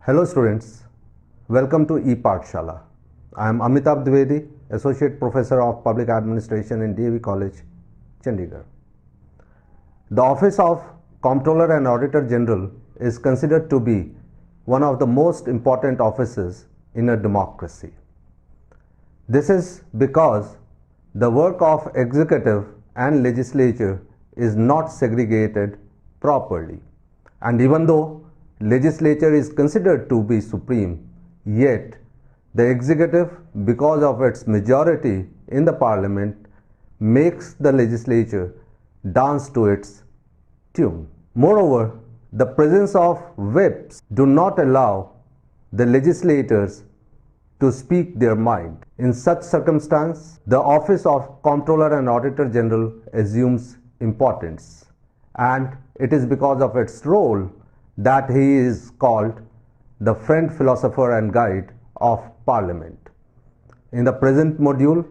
Hello students, welcome to ePathshala. I am Amitabh Dwivedi, Associate Professor of Public Administration in DAV College, Chandigarh. The Office of Comptroller and Auditor General is considered to be one of the most important offices in a democracy. This is because the work of executive and legislature is not segregated properly, and even though legislature is considered to be supreme, yet the executive, because of its majority in the parliament, makes the legislature dance to its tune. Moreover, the presence of whips do not allow the legislators to speak their mind. In such circumstance, the office of Comptroller and Auditor General assumes importance, and it is because of its role that he is called the friend, philosopher and guide of Parliament. In the present module,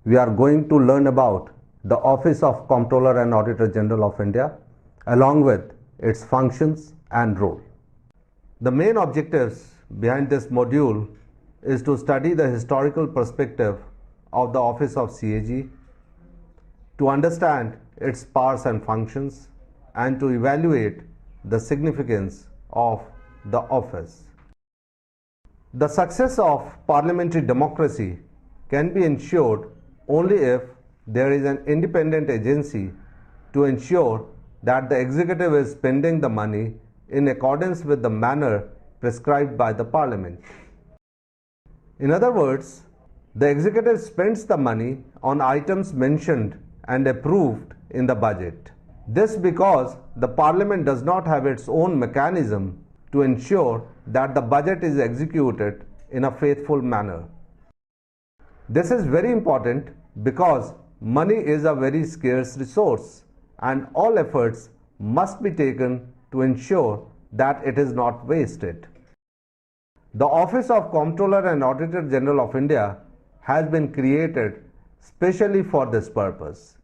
we are going to learn about the Office of Comptroller and Auditor General of India along with its functions and role. The main objectives behind this module is to study the historical perspective of the Office of CAG, to understand its powers and functions, and to evaluate the significance of the office. The success of parliamentary democracy can be ensured only if there is an independent agency to ensure that the executive is spending the money in accordance with the manner prescribed by the parliament. In other words, the executive spends the money on items mentioned and approved in the budget. This because the parliament does not have its own mechanism to ensure that the budget is executed in a faithful manner. This is very important because money is a very scarce resource and all efforts must be taken to ensure that it is not wasted. The Office of Comptroller and Auditor General of India has been created specially for this purpose.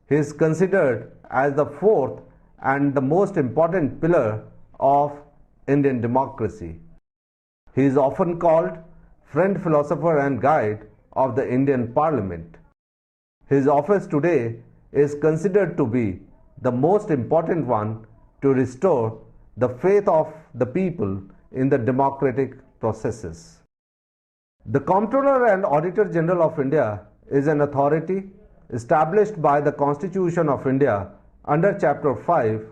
He is considered as the fourth and the most important pillar of Indian democracy. He is often called friend, philosopher and guide of the Indian Parliament. His office today is considered to be the most important one to restore the faith of the people in the democratic processes. The Comptroller and Auditor General of India is an authority established by the Constitution of India under Chapter 5,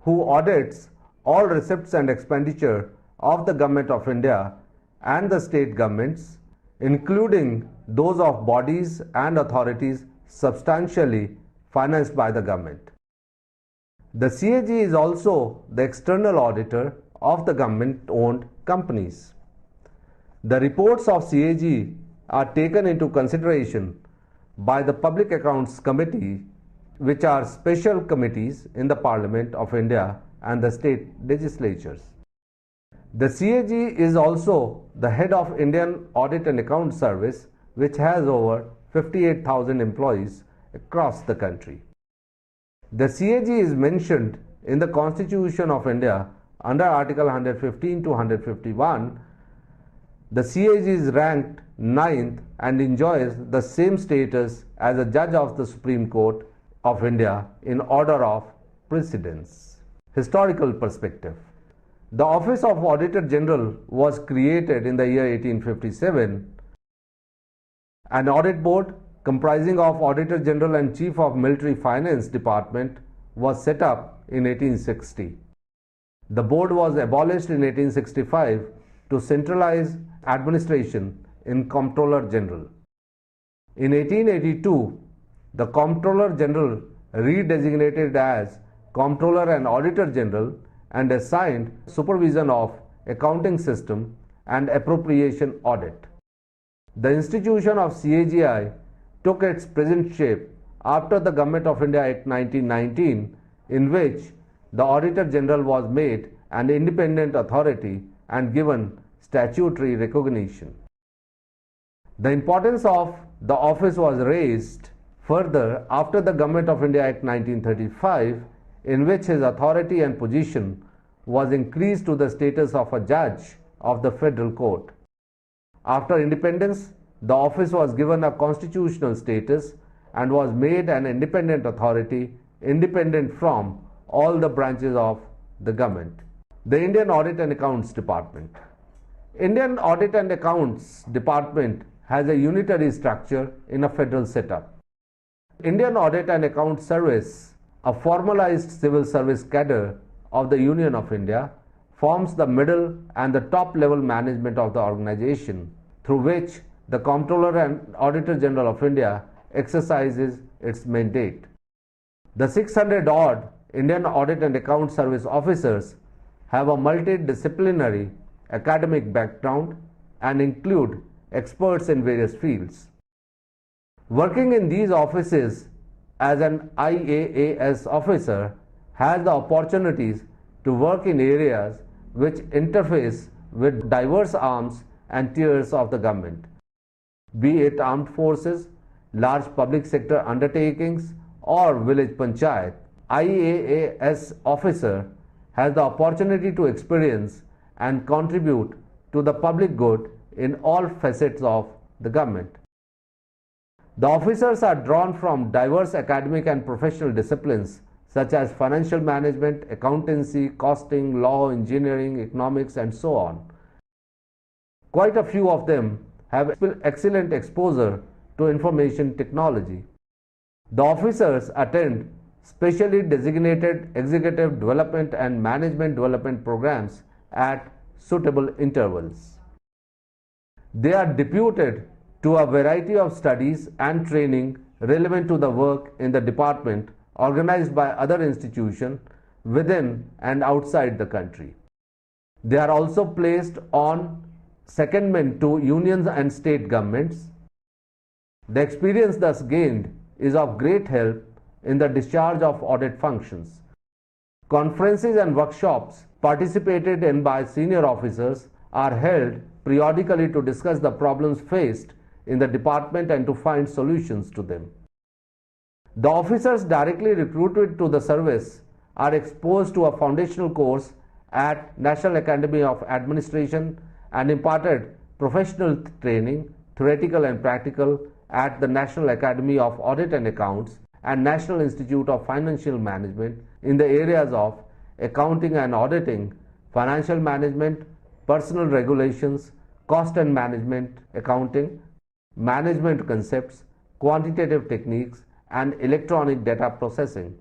who audits all receipts and expenditure of the Government of India and the state governments, including those of bodies and authorities substantially financed by the government. The CAG is also the external auditor of the government-owned companies. The reports of CAG are taken into consideration by the Public Accounts Committee, which are special committees in the Parliament of India and the state legislatures. The CAG is also the head of Indian Audit and Account Service, which has over 58,000 employees across the country. The CAG is mentioned in the Constitution of India under Article 115 to 151. The CAG is ranked 9th and enjoys the same status as a judge of the Supreme Court of India in order of precedence. Historical perspective. The Office of Auditor General was created in the year 1857. An audit board comprising of Auditor General and Chief of Military Finance Department was set up in 1860. The board was abolished in 1865 to centralize administration in Comptroller General. In 1882, the Comptroller General redesignated as Comptroller and Auditor General and assigned supervision of accounting system and appropriation audit. The institution of CAGI took its present shape after the Government of India Act 1919, in which the Auditor General was made an independent authority and given statutory recognition. The importance of the office was raised further after the Government of India Act 1935, in which his authority and position was increased to the status of a judge of the federal court. After independence, the office was given a constitutional status and was made an independent authority, independent from all the branches of the government. The Indian Audit and Accounts Department. Indian Audit and Accounts Department has a unitary structure in a federal setup. Indian Audit and Accounts Service, a formalized civil service cadre of the Union of India, forms the middle and the top level management of the organization, through which the Comptroller and Auditor General of India exercises its mandate. The 600 odd Indian Audit and Account Service officers have a multidisciplinary academic background and include experts in various fields. Working in these offices as an IAAS officer has the opportunities to work in areas which interface with diverse arms and tiers of the government, be it armed forces, large public sector undertakings, or village panchayat. IAAS officer has the opportunity to experience and contribute to the public good in all facets of the government. The officers are drawn from diverse academic and professional disciplines such as financial management, accountancy, costing, law, engineering, economics, and so on. Quite a few of them have excellent exposure to information technology. The officers attend specially designated executive development and management development programs at suitable intervals. They are deputed to a variety of studies and training relevant to the work in the department organized by other institutions within and outside the country. They are also placed on secondment to unions and state governments. The experience thus gained is of great help in the discharge of audit functions. Conferences and workshops participated in by senior officers are held periodically to discuss the problems faced in the department and to find solutions to them. The officers directly recruited to the service are exposed to a foundational course at National Academy of Administration and imparted professional training, theoretical and practical, at the National Academy of Audit and Accounts and National Institute of Financial Management in the areas of accounting and auditing, financial management, personal regulations, cost and management accounting, management concepts, quantitative techniques, and electronic data processing.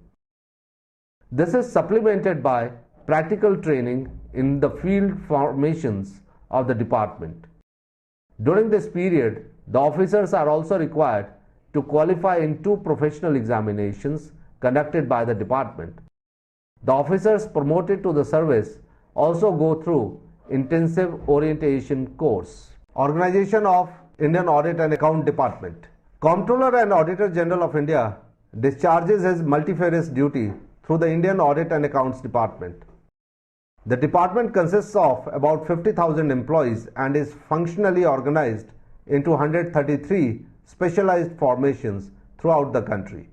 This is supplemented by practical training in the field formations of the department. During this period, the officers are also required to qualify in 2 professional examinations conducted by the department. The officers promoted to the service also go through intensive orientation course. Organization of Indian Audit and Account Department. Comptroller and Auditor General of India discharges his multifarious duty through the Indian Audit and Accounts Department. The department consists of about 50,000 employees and is functionally organized into 133 specialized formations throughout the country.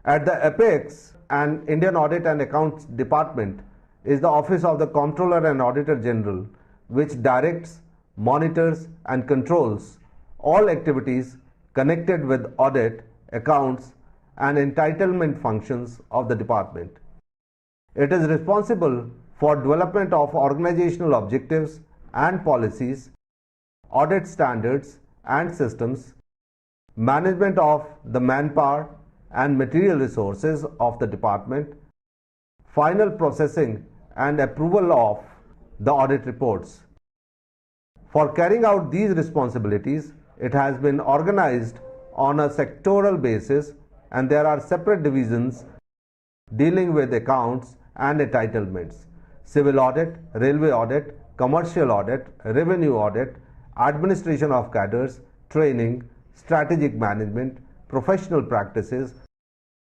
At the apex, an Indian Audit and Accounts Department is the Office of the Comptroller and Auditor General, which directs, monitors, and controls all activities connected with audit, accounts, and entitlement functions of the department. It is responsible for development of organizational objectives and policies, audit standards and systems, management of the manpower and material resources of the department, final processing and approval of the audit reports. For carrying out these responsibilities, it has been organized on a sectoral basis, and there are separate divisions dealing with accounts and entitlements: civil audit, railway audit, commercial audit, revenue audit, administration of cadres, training, strategic management, professional practices,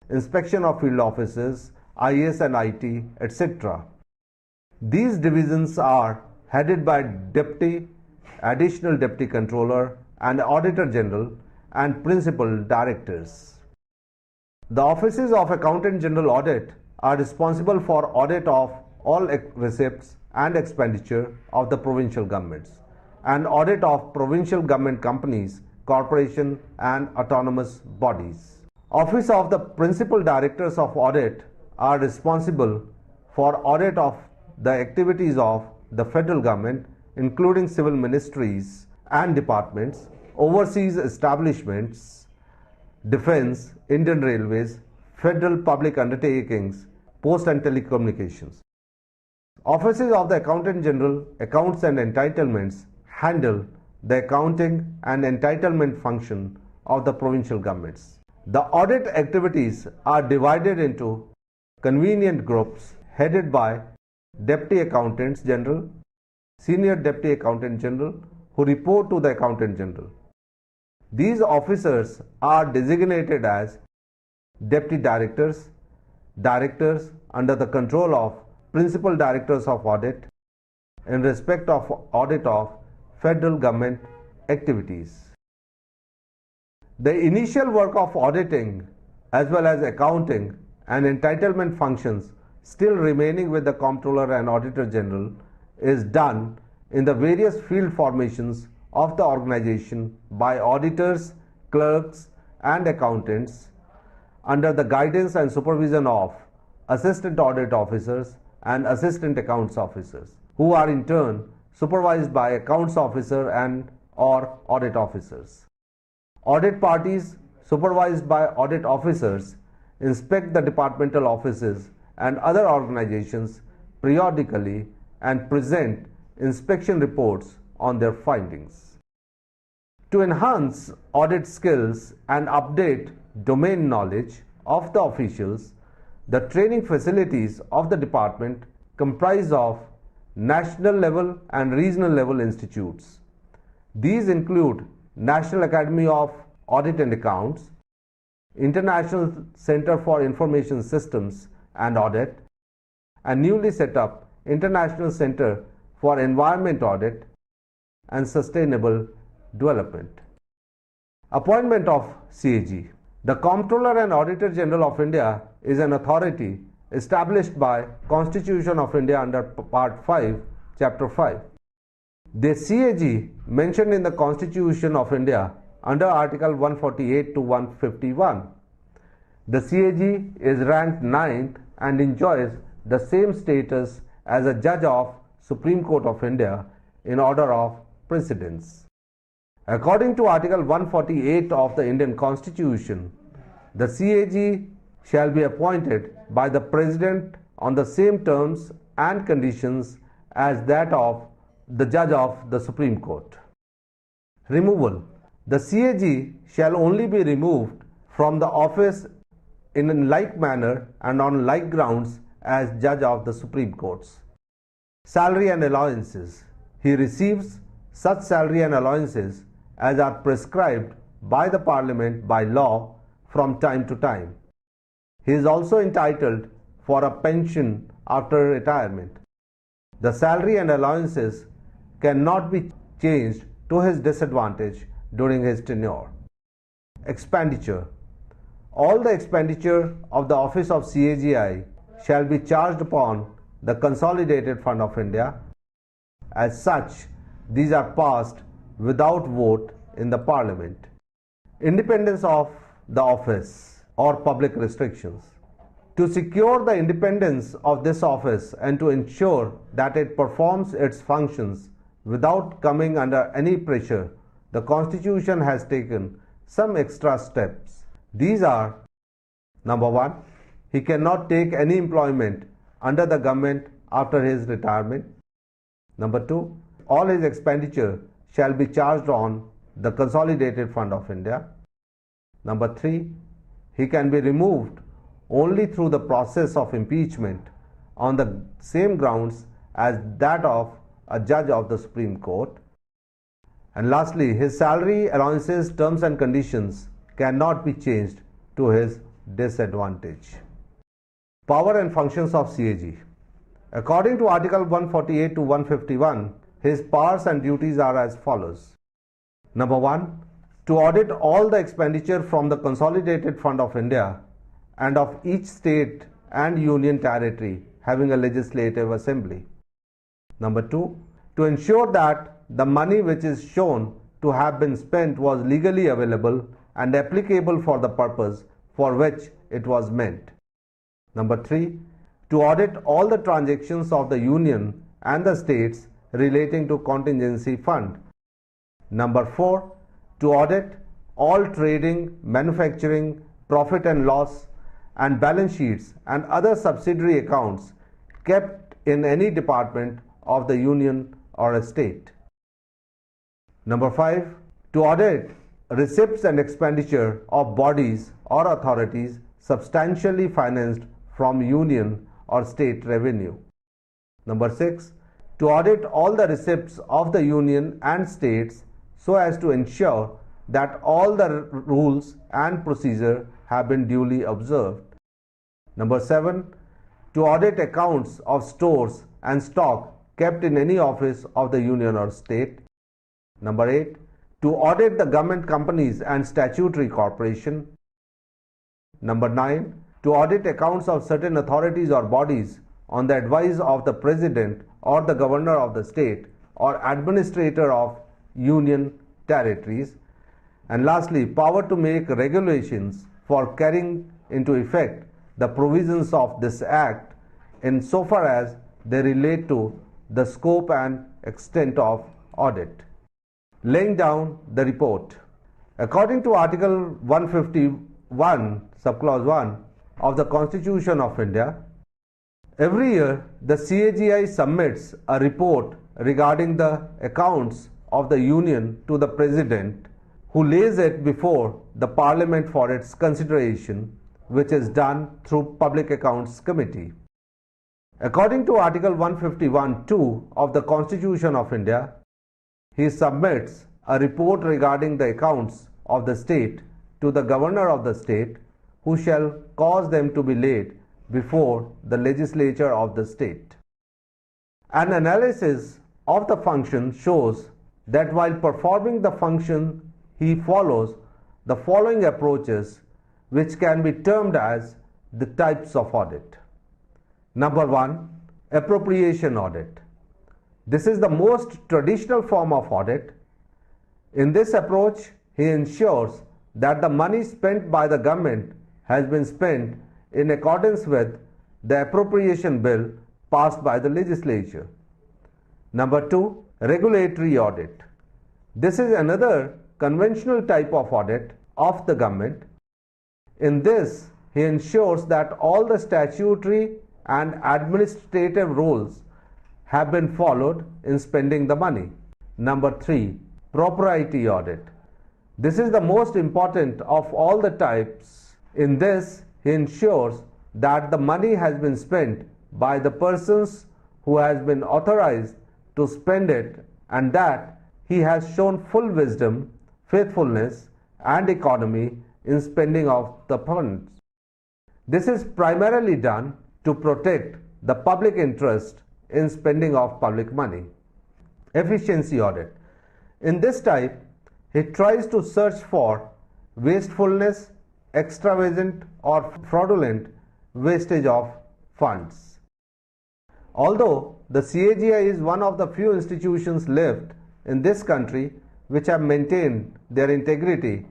inspection of field offices, IS and IT, etc. These divisions are headed by Deputy, Additional Deputy Controller and Auditor General and Principal Directors. The offices of Accountant General Audit are responsible for audit of all receipts and expenditure of the provincial governments and audit of provincial government companies, corporations and autonomous bodies. Office of the Principal Directors of Audit are responsible for audit of the activities of the federal government, including civil ministries and departments, overseas establishments, defense, Indian Railways, federal public undertakings, post and telecommunications. Offices of the Accountant General, Accounts and Entitlements handle the accounting and entitlement function of the provincial governments. The audit activities are divided into convenient groups headed by Deputy Accountants General, Senior Deputy Accountant General who report to the Accountant General. These officers are designated as Deputy Directors, Directors under the control of Principal Directors of Audit in respect of audit of federal government activities. The initial work of auditing as well as accounting and entitlement functions still remaining with the Comptroller and Auditor General is done in the various field formations of the organization by auditors, clerks and accountants under the guidance and supervision of Assistant Audit Officers and Assistant Accounts Officers, who are in turn supervised by Accounts Officer and or Audit Officers. Audit parties supervised by Audit Officers inspect the departmental offices and other organizations periodically and present inspection reports on their findings. To enhance audit skills and update domain knowledge of the officials, the training facilities of the department comprise of national level and regional level institutes. These include National Academy of Audit and Accounts, International Center for Information Systems and Audit, and newly set up International Center for Environment Audit and Sustainable Development. Appointment of CAG. The Comptroller and Auditor General of India is an authority established by Constitution of India under Part 5, Chapter 5. The CAG mentioned in the Constitution of India under Article 148 to 151. The CAG is ranked 9th and enjoys the same status as a judge of Supreme Court of India in order of precedence. According to Article 148 of the Indian Constitution, the CAG shall be appointed by the President on the same terms and conditions as that of the judge of the Supreme Court. Removal. The CAG shall only be removed from the office in like manner and on like grounds as judge of the Supreme Courts. Salary and allowances. He receives such salary and allowances as are prescribed by the Parliament by law from time to time. He is also entitled for a pension after retirement. The salary and allowances cannot be changed to his disadvantage during his tenure. Expenditure. All the expenditure of the office of CAGI shall be charged upon the Consolidated Fund of India. As such, these are passed without vote in the Parliament. Independence of the office or public restrictions. To secure the independence of this office and to ensure that it performs its functions without coming under any pressure, the Constitution has taken some extra steps. These are: number 1, he cannot take any employment under the government after his retirement. Number 2, all his expenditure shall be charged on the Consolidated Fund of India. Number 3, he can be removed only through the process of impeachment on the same grounds as that of a judge of the Supreme Court. And lastly, his salary, allowances, terms and conditions cannot be changed to his disadvantage. Power and functions of CAG. According to Article 148 to 151, his powers and duties are as follows. Number 1, to audit all the expenditure from the Consolidated Fund of India and of each state and union territory having a legislative assembly. Number 2, to ensure that the money which is shown to have been spent was legally available and applicable for the purpose for which it was meant. Number 3, to audit all the transactions of the union and the states relating to contingency fund. Number 4, to audit all trading, manufacturing, profit and loss and balance sheets and other subsidiary accounts kept in any department of the union or a state. Number 5, to audit receipts and expenditure of bodies or authorities substantially financed from union or state revenue. Number 6, to audit all the receipts of the union and states so as to ensure that all the rules and procedure have been duly observed. Number 7, to audit accounts of stores and stock kept in any office of the union or state. Number 8, to audit the government companies and statutory corporation. Number 9, to audit accounts of certain authorities or bodies on the advice of the President or the Governor of the state or Administrator of Union territories. And lastly, power to make regulations for carrying into effect the provisions of this Act insofar as they relate to the scope and extent of audit. Laying down the report. According to Article 151, Subclause 1 of the Constitution of India, every year the CAGI submits a report regarding the accounts of the Union to the President, who lays it before the Parliament for its consideration, which is done through Public Accounts Committee. According to Article 151(2) of the Constitution of India, he submits a report regarding the accounts of the state to the Governor of the state, who shall cause them to be laid before the legislature of the state. An analysis of the function shows that while performing the function he follows the following approaches, which can be termed as the types of audit. Number 1, appropriation audit. This is the most traditional form of audit. In this approach, he ensures that the money spent by the government has been spent in accordance with the appropriation bill passed by the legislature. Number 2, regulatory audit. This is another conventional type of audit of the government. In this, he ensures that all the statutory and administrative rules have been followed in spending the money. Number 3, propriety audit. This is the most important of all the types. In this, he ensures that the money has been spent by the persons who has been authorized to spend it and that he has shown full wisdom, faithfulness and economy in spending of the funds. This is primarily done to protect the public interest in spending of public money. Efficiency audit. In this type, he tries to search for wastefulness, extravagant or fraudulent wastage of funds. Although the CAGI is one of the few institutions left in this country which have maintained their integrity,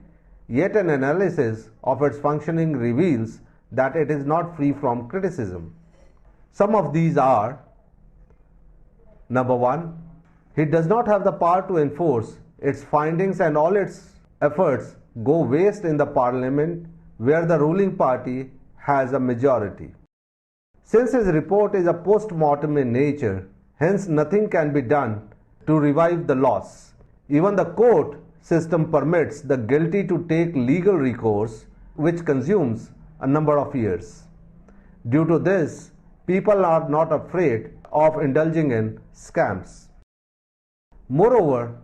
yet an analysis of its functioning reveals that it is not free from criticism. Some of these are: Number 1, he does not have the power to enforce its findings and all its efforts go waste in the Parliament where the ruling party has a majority. Since his report is a post-mortem in nature, hence nothing can be done to revive the loss. Even the court system permits the guilty to take legal recourse, which consumes a number of years. Due to this, people are not afraid of indulging in scams. Moreover,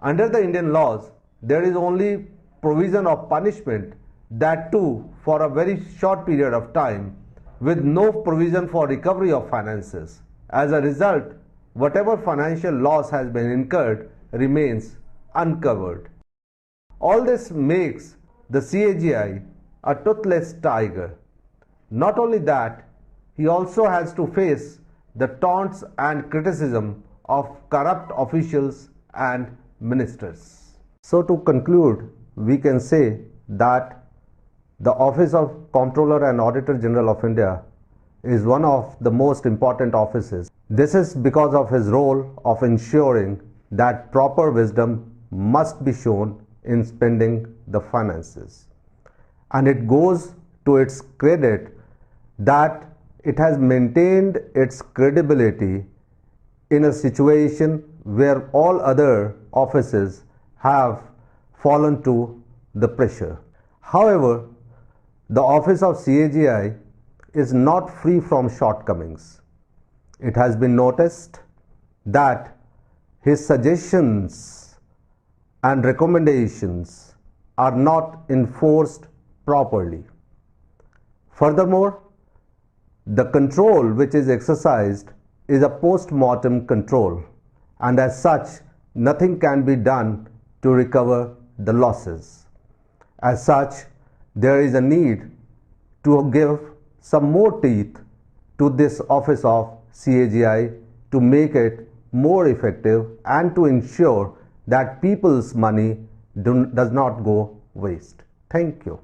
under the Indian laws, there is only provision of punishment, that too for a very short period of time, with no provision for recovery of finances. As a result, whatever financial loss has been incurred remains uncovered. All this makes the CAGI a toothless tiger. Not only that, he also has to face the taunts and criticism of corrupt officials and ministers. So, to conclude, we can say that the Office of Comptroller and Auditor General of India is one of the most important offices. This is because of his role of ensuring that proper wisdom must be shown in spending the finances. And it goes to its credit that it has maintained its credibility in a situation where all other offices have fallen to the pressure. However, the office of CAGI is not free from shortcomings. It has been noticed that his suggestions and recommendations are not enforced properly. Furthermore, the control which is exercised is a post-mortem control, and as such, nothing can be done to recover the losses. As such, there is a need to give some more teeth to this office of CAGI to make it more effective and to ensure that people's money does not go waste. Thank you.